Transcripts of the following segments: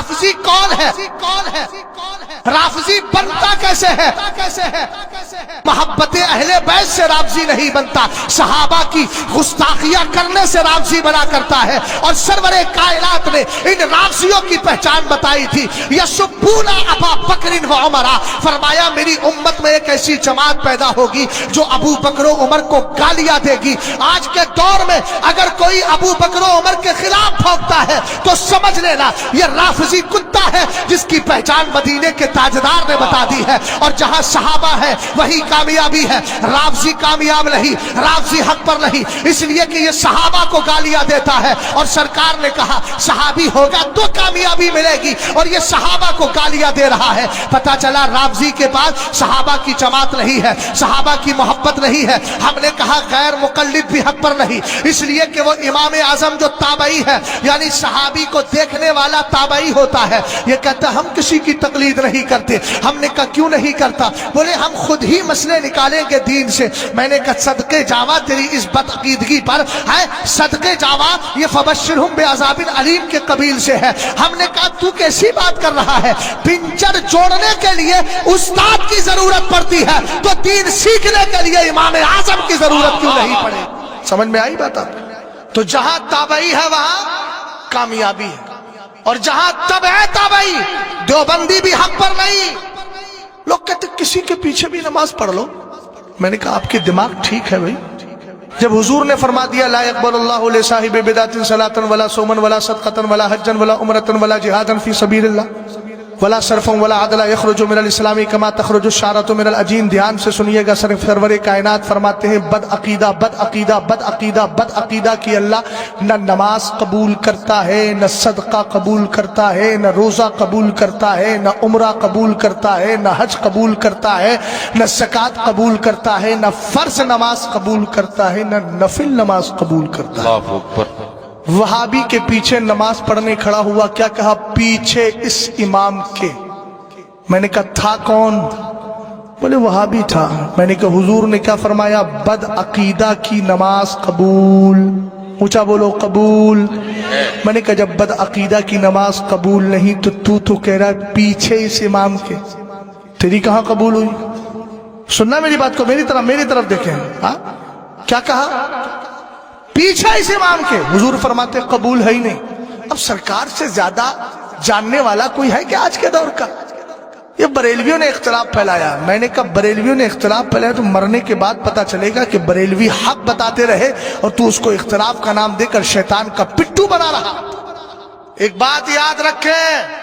رافضی کون ہے؟ رافضی بنتا کیسے ہے؟ محبت اہل بیت سے رافضی نہیں بنتا، صحابہ کی گستاخیاں کرنے سے رافضی بنا کرتا ہے۔ اور سرور کائنات نے ان رافضیوں کی پہچان بتائی تھی، یسبون ابا بکر و عمر، فرمایا میری امت میں ایک ایسی جماعت پیدا ہوگی جو ابو بکر و عمر کو گالیاں دے گی۔ آج کے دور میں اگر کوئی ابو بکر و عمر کے خلاف بھونکتا ہے تو سمجھ لینا یہ رافضی کتا ہے جس کی پہچان مدینے کے تاجدار نے بتا دی ہے۔ اور جہاں صحابہ ہے وہی کامیابی ہے، رافضی کامیاب نہیں، رافضی حق پر نہیں، اس لیے کہ یہ صحابہ کو گالیاں دیتا ہے، اور سرکار نے کہا صحابی ہوگا تو کامیابی ملے گی، اور یہ صحابہ کو گالیاں دے رہا ہے۔ پتہ چلا رافضی کے پاس صحابہ کی جماعت نہیں ہے، صحابہ کی محبت نہیں ہے۔ ہم نے کہا غیر مقلد بھی حق پر نہیں، اس لیے کہ وہ امام اعظم جو تابعی ہے، یعنی صحابی کو دیکھنے والا تابعی ہوتا ہے، یہ کہتا ہم کسی کی تقلید نہیں کرتے۔ ہم نے کہا کیوں نہیں کرتا؟ بولے ہم خود ہی مسئلے نکالیں گے دین سے۔ میں نے کہا صدقے جاوا تیری اس بدعقیدگی پر ہے، صدقے جاوا یہ فبشرہم بعذاب علیم کے قبیل سے ہے۔ ہم نے کہا تو کیسی بات کر رہا ہے؟ پنچر جوڑنے کے لیے استاد کی ضرورت پڑتی ہے تو دین سیکھنے کے لیے امام اعظم کی ضرورت کیوں نہیں پڑے؟ سمجھ میں آئی بات آپ؟ تو جہاں تابعی ہے وہاں کامیابی ہے، اور جہاں تبع تابعی دیوبندی بھی حق پر نہیں۔ لوگ کہتے کسی کے پیچھے بھی نماز پڑھ لو۔ میں نے کہا آپ کی دماغ ٹھیک ہے بھائی؟ جب حضور نے فرما دیا لا يقبل اللہ لصاحب بدعۃ صلاۃ ولا صوما ولا صدقۃ ولا حجا ولا عمرۃ ولا جہادا فی سبیل اللہ ولا صرفا ولا عدلا یخرج من الاسلام کما تخرج الشعرۃ من العجین، دھیان سے سنیے گا، سرور کائنات فرماتے ہیں بد عقیدہ بد عقیدہ بد عقیدہ بد عقیدہ کی اللہ نہ نماز قبول کرتا ہے، نہ صدقہ قبول کرتا ہے، نہ روزہ قبول کرتا ہے، نہ عمرہ قبول کرتا ہے، نہ حج قبول کرتا ہے، نہ زکوٰۃ قبول کرتا ہے، نہ فرض نماز قبول کرتا ہے، نہ نفل نماز قبول کرتا ہے۔ اللہ اکبر۔ وہابی کے پیچھے نماز پڑھنے کھڑا ہوا، کیا کہا؟ پیچھے اس امام کے۔ میں نے کہا تھا کون؟ بولے وہابی تھا۔ میں نے کہا حضور نے کیا فرمایا؟ بد عقیدہ کی نماز قبول، اونچا بولو قبول۔ میں نے کہا جب بد عقیدہ کی نماز قبول نہیں تو کہہ رہا ہے پیچھے اس امام کے، تیری کہاں قبول ہوئی؟ سننا میری بات کو، میری طرف دیکھیں۔ ہاں کیا کہا؟ پیچھے اس امام کے۔ حضور فرماتے قبول ہے ہی نہیں۔ اب سرکار سے زیادہ جاننے والا کوئی ہے کہ آج کے دور کا؟ یہ بریلویوں نے اختلاف پھیلایا۔ میں نے کہا بریلویوں نے اختلاف پھیلایا تو مرنے کے بعد پتا چلے گا کہ بریلوی حق بتاتے رہے اور تو اس کو اختلاف کا نام دے کر شیطان کا پٹھو بنا رہا۔ ایک بات یاد رکھیں،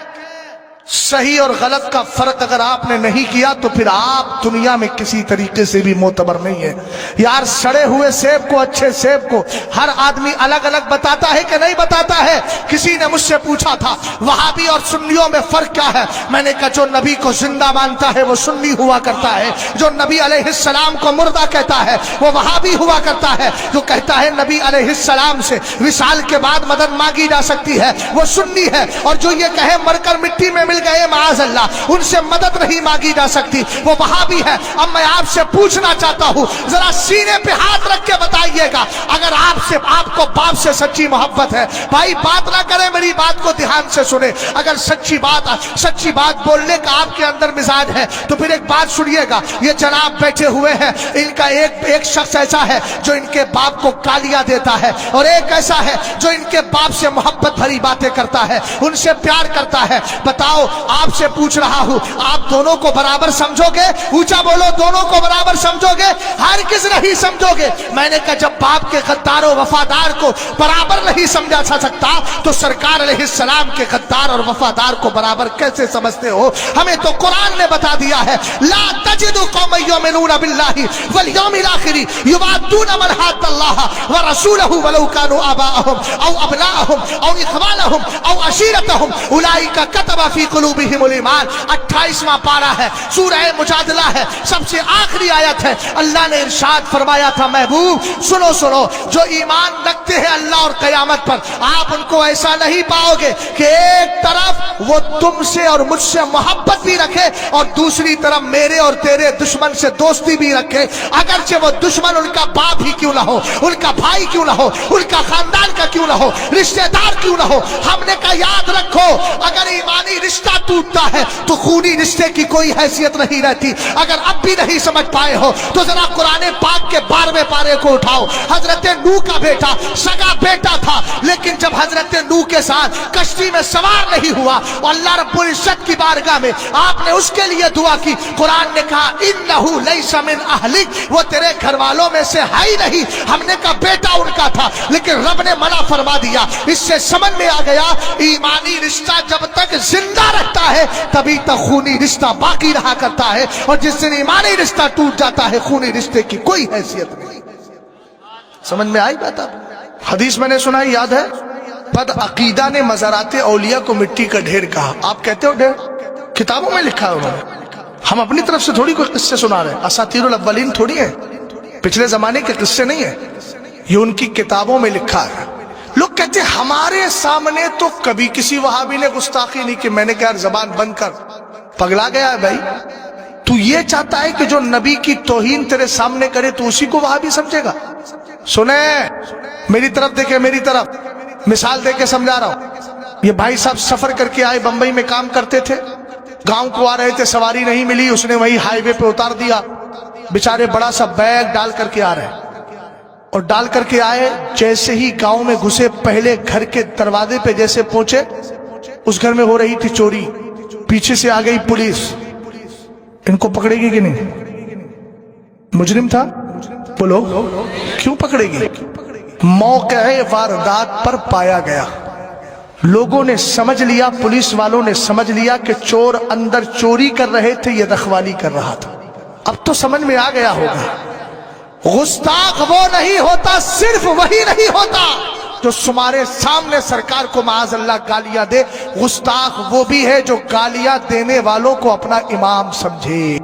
صحیح اور غلط کا فرق اگر آپ نے نہیں کیا تو پھر آپ دنیا میں کسی طریقے سے بھی معتبر نہیں ہے۔ یار سڑے ہوئے سیب کو، اچھے سیب کو ہر آدمی الگ الگ بتاتا ہے کہ نہیں بتاتا ہے؟ کسی نے مجھ سے پوچھا تھا وہابی اور سنیوں میں فرق کیا ہے؟ میں نے کہا جو نبی کو زندہ مانتا ہے وہ سنی ہوا کرتا ہے، جو نبی علیہ السلام کو مردہ کہتا ہے وہ وہابی ہوا کرتا ہے، جو کہتا ہے نبی علیہ السلام سے وصال کے بعد مدد مانگی جا سکتی ہے وہ سنی ہے، اور جو یہ کہے مر کر مٹی میں مل گئے معاذ اللہ ان سے مدد نہیں مانگی جا سکتی وہ وہابی ہے۔ اب میں آپ سے پوچھنا چاہتا ہوں، ذرا سینے پہ ہاتھ رکھ کے بتائیے گا اگر آپ کو باپ سے سچی محبت ہے، بھائی بات نہ کریں، میری بات کو دھیان سے سنیں، اگر سچی بات بولنے کا آپ کے اندر مزاج ہے تو پھر ایک بات سنیے گا، یہ جناب بیٹھے ہوئے ہیں، ان کا ایک شخص ایسا ہے جو ان کے باپ کو گالیاں دیتا ہے، اور ایک ایسا ہے جو ان کے باپ سے محبت بھری باتیں کرتا ہے، ان سے پیار کرتا ہے۔ بتاؤ آپ سے پوچھ رہا ہوں، آپ دونوں کو برابر سمجھو گے؟ اونچا بولو، دونوں کو برابر سمجھو گے؟ ہرگز نہیں سمجھو گے۔ میں نے کہا جب باپ کے غدار و وفادار کو برابر نہیں سمجھا جا سکتا تو سرکار علیہ السلام کے غدار اور وفادار کو برابر کیسے سمجھتے ہو؟ ہمیں تو قرآن نے بتا دیا ہے لا تجد قوما یؤمنون باللہ والیوم الآخر یوادون من حاد اللہ ورسولہ ولو کانوا آباءہم او ابناءہم او اخوانہم او عشیرتہم اولئک کتب فی قلوبہم الایمان۔ 28واں پارہ ہے، سورہ مجادلہ ہے، سب سے آخری آیت ہے۔ اللہ نے ارشاد فرمایا تھا محبوب سنو جو ایمان رکھتے ہیں اللہ اور قیامت پر، آپ ان کو ایسا نہیں پاؤ گے کہ ایک طرف وہ تم سے اور مجھ سے محبت بھی رکھے اور دوسری طرف میرے اور تیرے دشمن سے دوستی بھی رکھے، اگرچہ وہ دشمن ان کا باپ ہی کیوں نہ ہو، ان کا بھائی کیوں نہ ہو، ان کا خاندان کا کیوں نہ ہو، رشتہ دار کیوں نہ ہو۔ ہم نے کہا یاد رکھو اگر ایمان ٹوٹتا ہے تو خونی رشتے کی کوئی حیثیت نہیں رہتی۔ اگر اب بھی نہیں سمجھ پائے ہو تو ذرا قرآن پاک کے 12ویں پارے کو اٹھاؤ۔ حضرت نوح کا بیٹا سگا بیٹا تھا، لیکن جب حضرت نوح کے ساتھ کشتی میں سوار نہیں ہوا اور اللہ رب العزت کی بارگاہ میں آپ نے اس کے لیے دعا کی، قرآن نے کہا انہو لیس من اہلک، وہ تیرے گھر والوں میں سے ہے ہی نہیں۔ ہم نے کہا بیٹا ان کا تھا، لیکن رب نے منع فرما دیا۔ اس سے سمجھ میں آ گیا ایمانی رشتہ جب تک زندہ رہتا ہے تبھی تک خونی رشتہ باقی رہا کرتا ہے، اور جس دن ایمانی رشتہ ٹوٹ جاتا ہے خونی رشتے کی کوئی حیثیت نہیں۔ سمجھ میں آئی بات؟ آپ حدیث میں نے سنا یاد ہے، بد عقیدہ نے مزارات اولیاء کو مٹی کا ڈھیر کہا۔ آپ کہتے ہو ڈھیر؟ کتابوں میں لکھا ہے انہوں نے، ہم اپنی طرف سے تھوڑی کوئی قصے سنا رہے ہیں، اساطیر الاولین تھوڑی ہیں، پچھلے زمانے کے قصے نہیں ہیں، یہ ان کی کتابوں میں لکھا ہے۔ لوگ کہتے ہیں ہمارے سامنے تو کبھی کسی وہابی نے گستاخی نہیں کی۔ میں نے کہا یار زبان بند کر، پگلا گیا ہے بھائی، تو یہ چاہتا ہے کہ جو نبی کی توہین تیرے سامنے کرے تو اسی کو وہابی سمجھے گا؟ سنیں، میری طرف دیکھیں، میری طرف مثال دے کے سمجھا رہا ہوں۔ یہ بھائی صاحب سفر کر کے آئے، بمبئی میں کام کرتے تھے، گاؤں کو آ رہے تھے، سواری نہیں ملی، اس نے وہی ہائی وے پہ اتار دیا، بیچارے بڑا سا بیگ ڈال کر کے آ رہے ہیں، اور ڈال کر کے آئے، جیسے ہی گاؤں میں گھسے، پہلے گھر کے دروازے پہ جیسے پہنچے، اس گھر میں ہو رہی تھی چوری، پیچھے سے آ گئی پولیس۔ ان کو پکڑے گی کہ نہیں؟ مجرم تھا، بولو کیوں پکڑے گی؟ موقع واردات پر پایا گیا، لوگوں نے سمجھ لیا، پولیس والوں نے سمجھ لیا کہ چور اندر چوری کر رہے تھے، یہ رکھوالی کر رہا تھا۔ اب تو سمجھ میں آ گیا ہوگا، گستاخ وہ نہیں ہوتا، صرف وہی نہیں ہوتا جو تمہارے سامنے سرکار کو معاذ اللہ گالیاں دے، گستاخ وہ بھی ہے جو گالیاں دینے والوں کو اپنا امام سمجھے،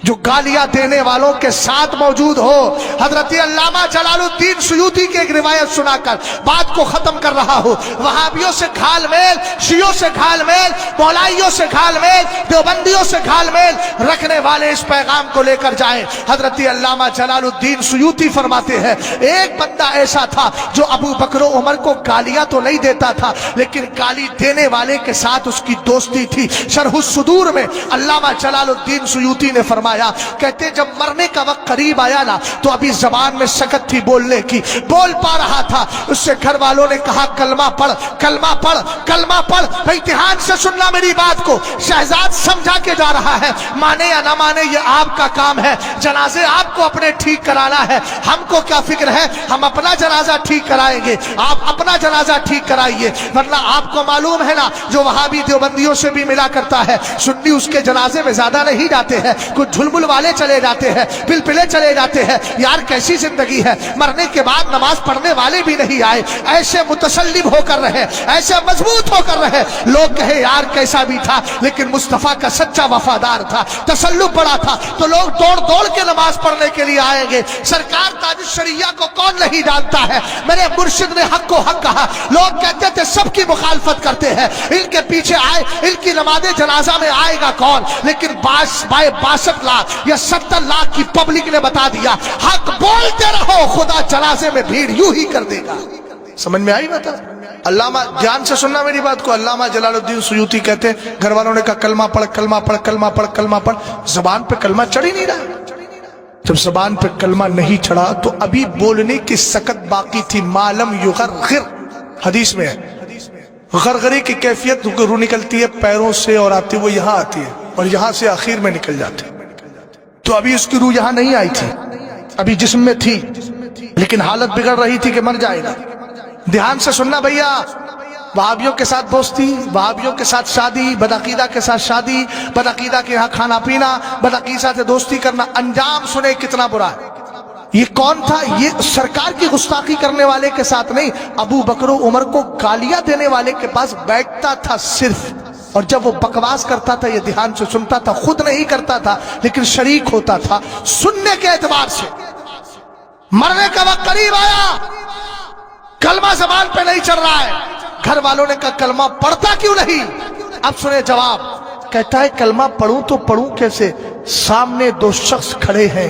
جو گالیاں دینے والوں کے ساتھ موجود ہو۔ حضرت علامہ جلال الدین سیوطی کی ایک روایت سنا کر بات کو ختم کر رہا ہوں۔ وہابیوں سے گھال میل، شیعوں سے گھال میل، مولائیوں سے گھال میل، دیوبندیوں سے گھال میل رکھنے والے اس پیغام کو لے کر جائیں۔ حضرت علامہ جلال الدین سیوطی فرماتے ہیں ایک بندہ ایسا تھا جو ابو بکر و عمر کو گالیاں تو نہیں دیتا تھا، لیکن گالی دینے والے کے ساتھ اس کی دوستی تھی۔ شرح الصدور میں علامہ جلال الدین سیوطی نے فرمایا، کہتے جب مرنے کا وقت قریب آیا نا تو ابھی زبان میں سکت تھی بولنے کی، بول پا رہا تھا، اس سے گھر والوں نے کہا کلمہ پڑھ، کلمہ پڑھ، کلمہ پڑھ۔ امتحان سے سننا میری بات کو، شہزاد سمجھا کے جا رہا ہے، مانے یا نہ مانے یہ آپ کا کام ہے، جنازے آپ کو اپنے ٹھیک کرانا ہے، ہم کو کیا فکر ہے، ہم اپنا جنازہ ٹھیک کرائیں گے، آپ اپنا جنازہ ٹھیک کرائیے، ورنہ آپ کو معلوم ہے نا جو وہابی دیوبندیوں سے بھی ملا کرتا ہے، سنی اس کے جنازے میں زیادہ نہیں جاتے ہیں، کچھ جھلمل والے چلے جاتے ہیں، پلپلے چلے جاتے ہیں۔ یار کیسی زندگی ہے، مرنے کے بعد نماز پڑھنے والے بھی نہیں آئے، ایسے متسلم ہو کر رہے، ایسے مضبوط ہو کر رہے۔ لوگ کہے یار کیسا بھی تھا لیکن مصطفیٰ کا سچا وفادار تھا، تسلم پڑا تھا، تو لوگ دوڑ دوڑ کے نماز پڑھنے کے لیے آئیں گے۔ سرکار تاج الشریعہ کو کون نہیں جانتا ہے، میرے مرشد نے حق کو حق کہا، لوگ کہتے تھے سب کی مخالفت کرتے ہیں، ان کے پیچھے آئے، ان کی نماز جنازہ میں آئے گا کون؟ لیکن 62 لاکھ یا 70 لاکھ کی پبلک نے بتا دیا حق بولتے رہو، خدا جنازے میں بھیڑ یوں ہی کر دے گا۔ سمجھ میں آئی بات؟ علامہ دھیان سے سننا میری بات کو، علامہ جلال الدین سیوطی کہتے ہیں گھر والوں نے کہا کلمہ پڑھ، کلمہ پڑھ، کلمہ پڑھ، کلمہ پڑھ، زبان پہ کلمہ چڑھ ہی نہیں رہا۔ جب زبان پہ کلمہ نہیں چڑھا تو ابھی بولنے کی سکت باقی تھی، معلم یغرغر، حدیث میں ہے غرغری کی کیفیت روح نکلتی ہے پیروں سے اور آتی وہ یہاں آتی ہے اور یہاں سے آخر میں نکل جاتی ہے، تو ابھی اس کی روح یہاں نہیں آئی تھی، ابھی جسم میں تھی، لیکن حالت بگڑ رہی تھی کہ مر جائے گا۔ دھیان سے سننا بھیا، وہابیوں کے ساتھ دوستی، وہابیوں کے ساتھ شادی، بدعقیدہ کے ساتھ شادی، بدعقیدہ کے یہاں کھانا پینا، بدعقیدہ سے دوستی کرنا، انجام سنے کتنا برا ہے۔ یہ کون تھا؟ یہ سرکار کی گستاخی کرنے والے کے ساتھ نہیں، ابو بکر و عمر کو گالیاں دینے والے کے پاس بیٹھتا تھا صرف، اور جب وہ بکواس کرتا تھا یہ دھیان سے سنتا تھا، خود نہیں کرتا تھا لیکن شریک ہوتا تھا سننے کے اعتبار سے۔ مرنے کا وقت قریب آیا، کلمہ زبان پہ نہیں چل رہا ہے، گھر والوں نے کہا کلمہ پڑھتا کیوں نہیں؟ اب سنے جواب، کہتا ہے کلمہ پڑھوں تو پڑھوں کیسے، سامنے دو شخص کھڑے ہیں،